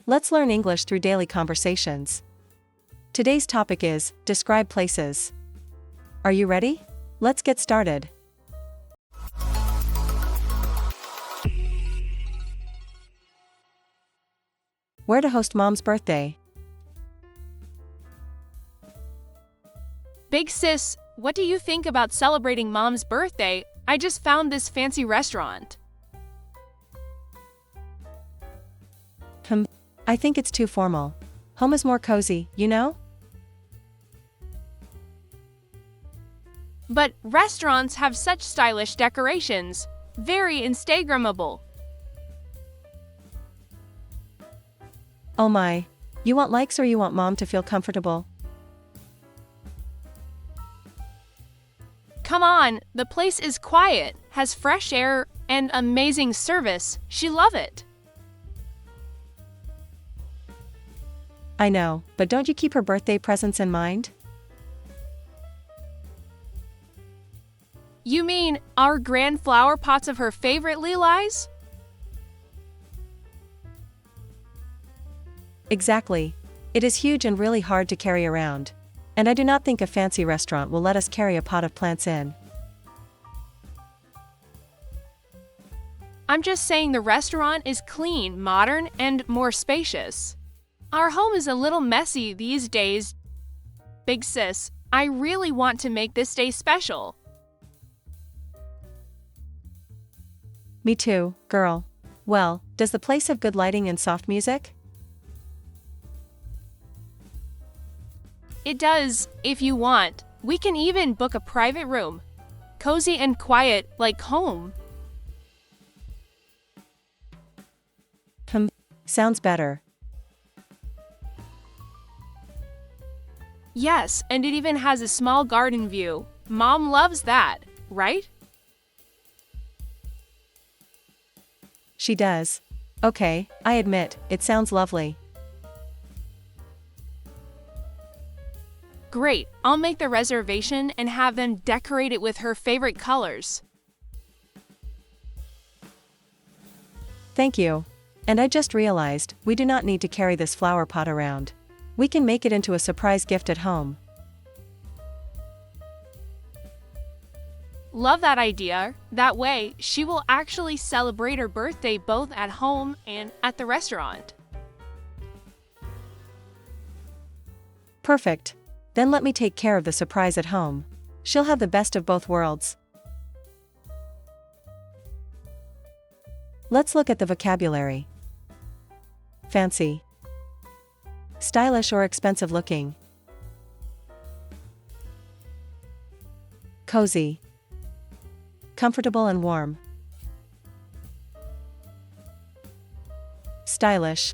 Let's learn English through daily conversations. Today's topic is, describe places. Are you ready? Let's get started. Where to host mom's birthday? Big sis, what do you think about celebrating mom's birthday? I just found this fancy restaurant. I think it's too formal. Home is more cozy, you know? But restaurants have such stylish decorations. Very Instagrammable. Oh my. You want likes or you want mom to feel comfortable? Come on, the place is quiet, has fresh air, and amazing service. She love it. I know, but don't you keep her birthday presents in mind? You mean our grand flower pots of her favorite lilies? Exactly. It is huge and really hard to carry around. And I do not think a fancy restaurant will let us carry a pot of plants in. I'm just saying the restaurant is clean, modern, and more spacious. Our home is a little messy these days. Big sis, I really want to make this day special. Me too, girl. Well, does the place have good lighting and soft music? It does, if you want. We can even book a private room. Cozy and quiet, like home. Sounds better. Yes, and it even has a small garden view. Mom loves that, right? She does. Okay, I admit, it sounds lovely. Great, I'll make the reservation and have them decorate it with her favorite colors. Thank you. And I just realized, we do not need to carry this flower pot around. We can make it into a surprise gift at home. Love that idea. That way, she will actually celebrate her birthday both at home and at the restaurant. Perfect. Then let me take care of the surprise at home. She'll have the best of both worlds. Let's look at the vocabulary. Fancy. Stylish or expensive looking. Cozy. Comfortable and warm. Stylish.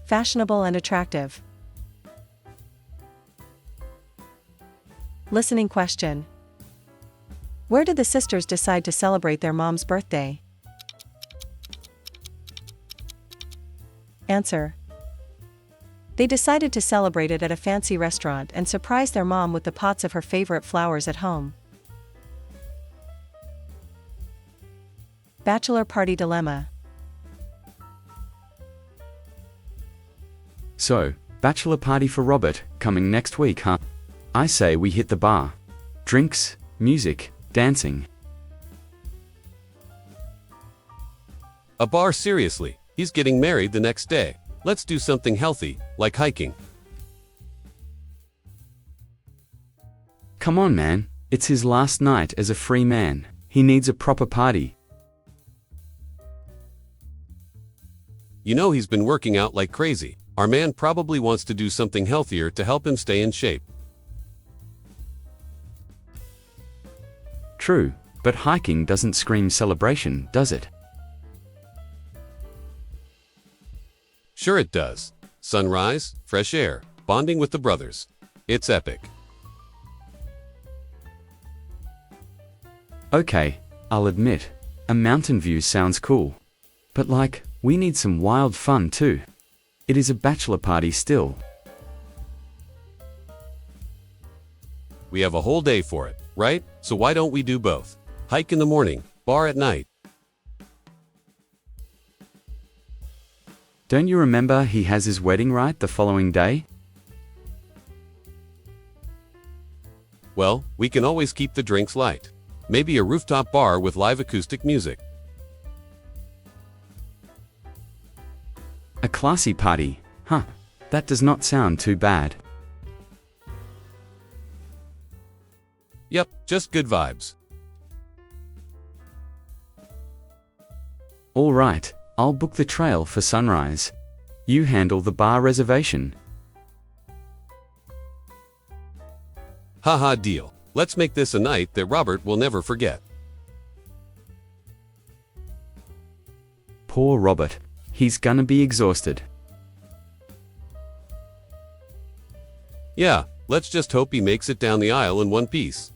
Fashionable and attractive. Listening question. Where did the sisters decide to celebrate their mom's birthday? Answer. They decided to celebrate it at a fancy restaurant and surprise their mom with the pots of her favorite flowers at home. Bachelor party dilemma. So, bachelor party for Robert, coming next week, huh? I say we hit the bar. Drinks, music, dancing. A bar, seriously? He's getting married the next day. Let's do something healthy, like hiking. Come on, man. It's his last night as a free man. He needs a proper party. You know he's been working out like crazy. Our man probably wants to do something healthier to help him stay in shape. True, but hiking doesn't scream celebration, does it? Sure it does. Sunrise, fresh air, bonding with the brothers. It's epic. Okay, I'll admit, a mountain view sounds cool. But we need some wild fun too. It is a bachelor party still. We have a whole day for it, right? So why don't we do both? Hike in the morning, bar at night. Don't you remember he has his wedding right the following day? Well, we can always keep the drinks light. Maybe a rooftop bar with live acoustic music. A classy party, huh? That does not sound too bad. Yep, just good vibes. All right, I'll book the trail for sunrise. You handle the bar reservation. Haha, deal. Let's make this a night that Robert will never forget. Poor Robert. He's gonna be exhausted. Yeah, let's just hope he makes it down the aisle in one piece.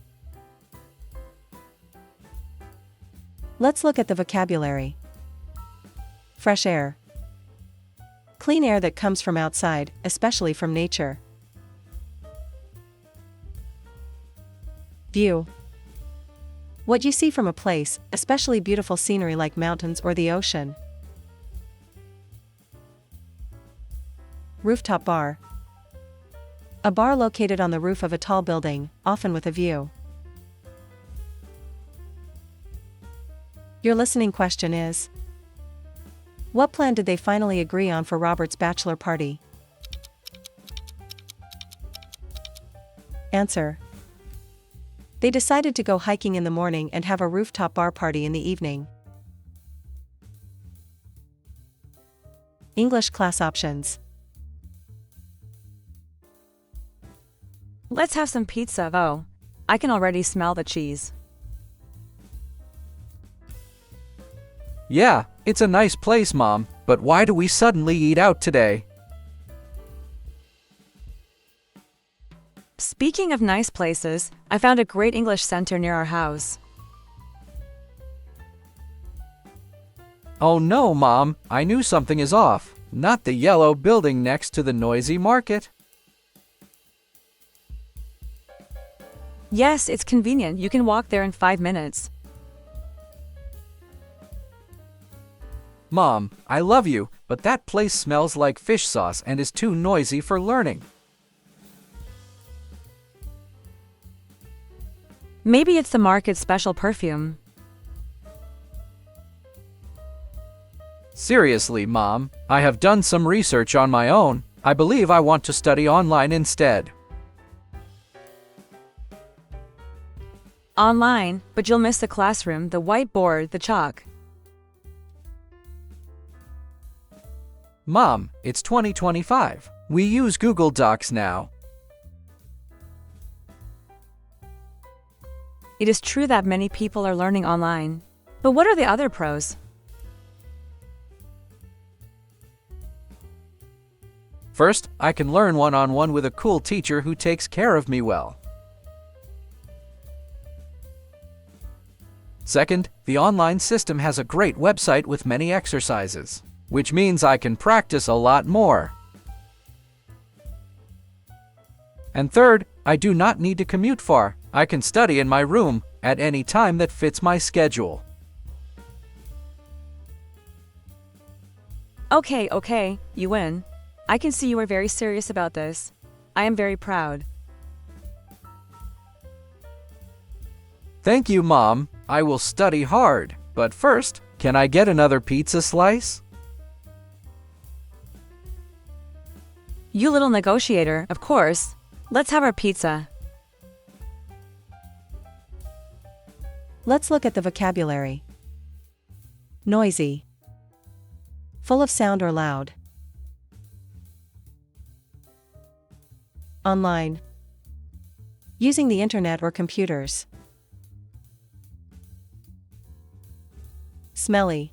Let's look at the vocabulary. Fresh air. Clean air that comes from outside, especially from nature. View. What you see from a place, especially beautiful scenery like mountains or the ocean. Rooftop bar. A bar located on the roof of a tall building, often with a view. Your listening question is: what plan did they finally agree on for Robert's bachelor party? Answer: they decided to go hiking in the morning and have a rooftop bar party in the evening. English class options. Let's have some pizza. Oh, I can already smell the cheese. Yeah, it's a nice place, Mom, but why do we suddenly eat out today? Speaking of nice places, I found a great English center near our house. Oh no, Mom, I knew something is off. Not the yellow building next to the noisy market. Yes, it's convenient. You can walk there in 5 minutes. Mom, I love you, but that place smells like fish sauce and is too noisy for learning. Maybe it's the market's special perfume. Seriously, Mom, I have done some research on my own. I believe I want to study online instead. Online, but you'll miss the classroom, the whiteboard, the chalk. Mom, it's 2025. We use Google Docs now. It is true that many people are learning online. But what are the other pros? First, I can learn one-on-one with a cool teacher who takes care of me well. Second, the online system has a great website with many exercises, which means I can practice a lot more. And third, I do not need to commute far. I can study in my room at any time that fits my schedule. Okay, you win. I can see you are very serious about this. I am very proud. Thank you, Mom. I will study hard. But first, can I get another pizza slice? You little negotiator, of course. Let's have our pizza. Let's look at the vocabulary. Noisy. Full of sound or loud. Online. Using the internet or computers. Smelly.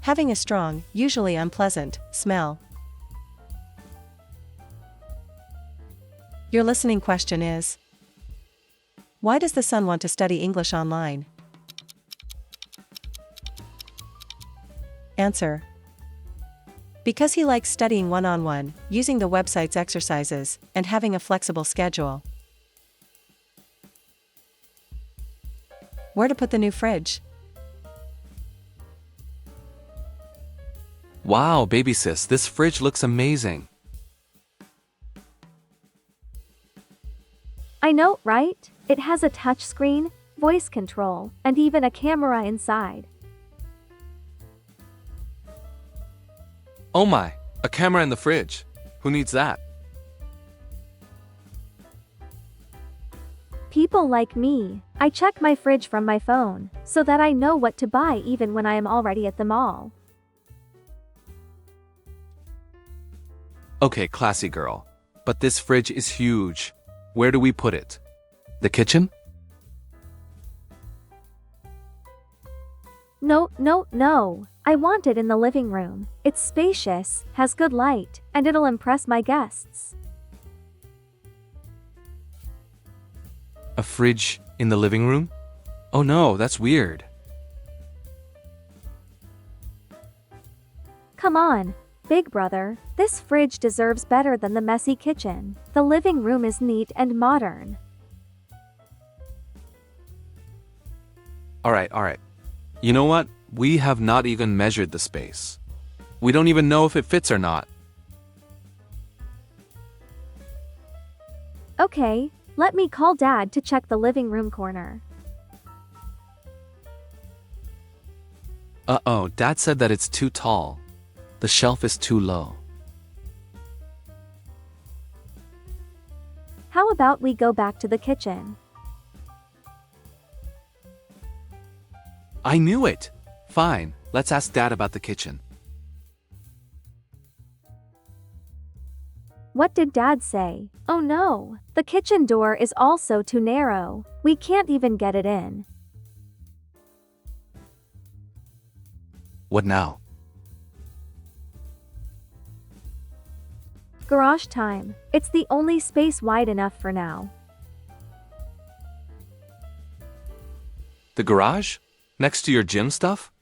Having a strong, usually unpleasant, smell. Your listening question is: why does the son want to study English online? Answer: because he likes studying one-on-one, using the website's exercises, and having a flexible schedule. Where to put the new fridge? Wow, baby sis, this fridge looks amazing. I know, right? It has a touchscreen, voice control, and even a camera inside. Oh my, a camera in the fridge. Who needs that? People like me. I check my fridge from my phone, so that I know what to buy even when I am already at the mall. Okay, classy girl. But this fridge is huge. Where do we put it? The kitchen? No. I want it in the living room. It's spacious, has good light, and it'll impress my guests. A fridge in the living room? Oh no, that's weird. Come on, big brother. This fridge deserves better than the messy kitchen. The living room is neat and modern. Alright. You know what? We have not even measured the space. We don't even know if it fits or not. Okay, let me call Dad to check the living room corner. Uh-oh, Dad said that it's too tall. The shelf is too low. How about we go back to the kitchen? I knew it! Fine, let's ask Dad about the kitchen. What did Dad say? Oh no, the kitchen door is also too narrow. We can't even get it in. What now? Garage time. It's the only space wide enough for now. The garage? Next to your gym stuff?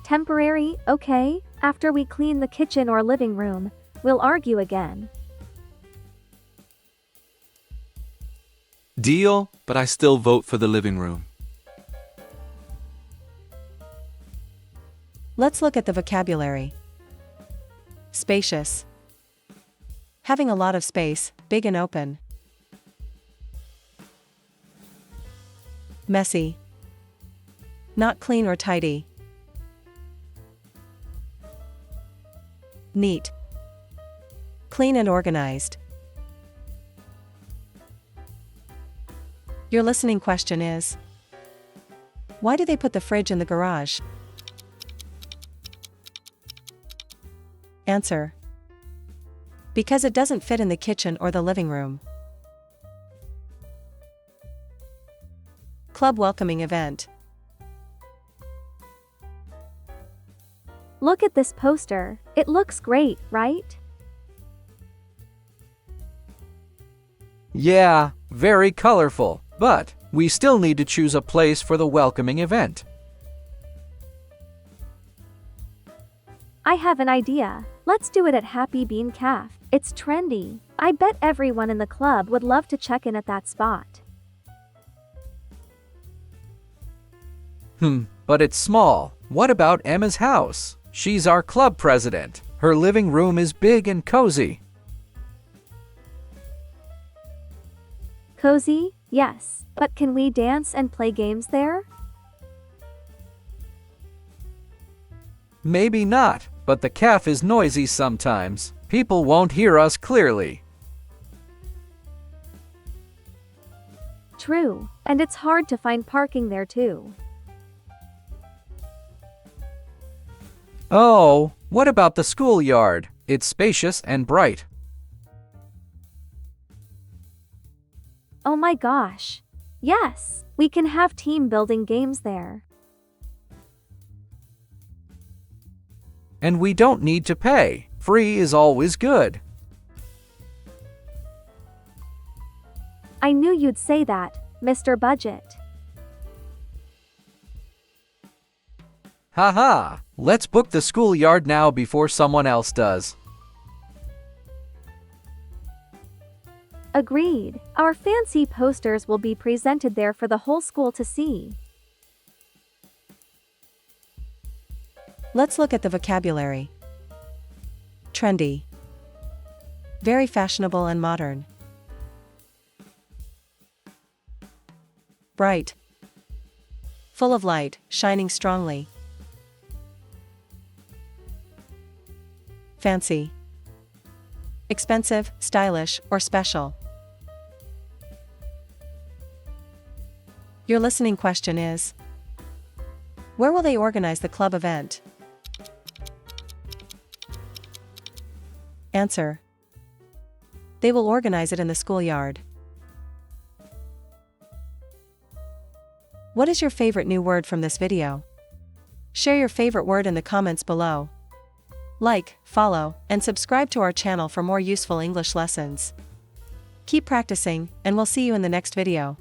Temporary, okay? After we clean the kitchen or living room, we'll argue again. Deal, but I still vote for the living room. Let's look at the vocabulary. Spacious. Having a lot of space, big and open. Messy. Not clean or tidy. Neat. Clean and organized. Your listening question is: why do they put the fridge in the garage? Answer: because it doesn't fit in the kitchen or the living room. Club welcoming event. Look at this poster. It looks great, right? Yeah, very colorful, but we still need to choose a place for the welcoming event. I have an idea. Let's do it at Happy Bean Cafe. It's trendy. I bet everyone in the club would love to check in at that spot. But it's small. What about Emma's house? She's our club president. Her living room is big and cozy. Cozy? Yes. But can we dance and play games there? Maybe not, but the cafe is noisy sometimes. People won't hear us clearly. True. And it's hard to find parking there too. Oh, what about the schoolyard? It's spacious and bright. Oh my gosh. Yes, we can have team building games there. And we don't need to pay. Free is always good. I knew you'd say that, Mr. Budget. Haha, let's book the schoolyard now before someone else does. Agreed. Our fancy posters will be presented there for the whole school to see. Let's look at the vocabulary. Trendy. Very fashionable and modern. Bright. Full of light, shining strongly. Fancy. Expensive, stylish, or special. Your listening question is: where will they organize the club event? Answer: they will organize it in the schoolyard. What is your favorite new word from this video? Share your favorite word in the comments below. Like, follow, and subscribe to our channel for more useful English lessons. Keep practicing, and we'll see you in the next video.